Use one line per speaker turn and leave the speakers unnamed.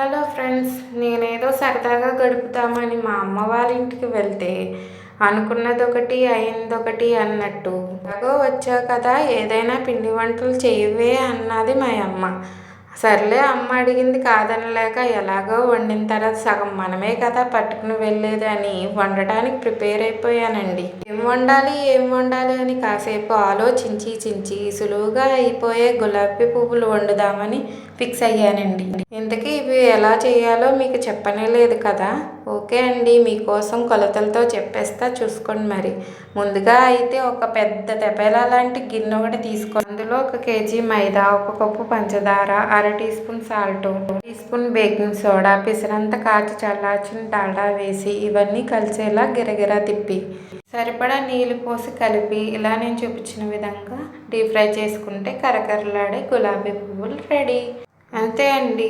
Hello friends, నేనేదో సరదాగా గడుపుతామని మా అమ్మ వాళ్ళ ఇంటికి వెళ్తే అనుకున్నదొకటి అయిందొకటి అన్నట్టు. ఎలాగో వచ్చావు కదా, ఏదైనా పిండి వంటలు చేయవే అన్నది మా అమ్మ. సర్లే, అమ్మ అడిగింది కాదనలేక ఎలాగో వండిన తర్వాత సగం మనమే కదా పట్టుకుని వెళ్ళేది అని వండటానికి ప్రిపేర్ అయిపోయానండి. ఏం వండాలి అని కాసేపు ఆలోచించి సులువుగా అయిపోయే గులాబీ పువ్వులు వండుదామని ఫిక్స్ అయ్యానండి. ఇంతకీ ఇవి ఎలా చేయాలో మీకు చెప్పనే లేదు కదా. ఓకే అండి, మీకోసం కొలతలతో చెప్పేస్తా, చూసుకోండి. మరి ముందుగా అయితే ఒక పెద్ద తపేలా లాంటి గిన్నె ఒకటి తీసుకోండి. అందులో 1 కేజీ మైదా, 1 కప్పు పంచదార, అర teaspoon salt, teaspoon baking soda, పిసరంత కాచి చల్లార్చిన డాల్డా వేసి ఇవన్నీ కలిసేలా గిరగిరా తిప్పి సరిపడా నీళ్లు పోసి కలిపి ఇలా నేను చూపించిన విధంగా డీప్ ఫ్రై చేసుకుంటే కరకరలాడే గులాబీ పువ్వులు రెడీ. అంతే అండి.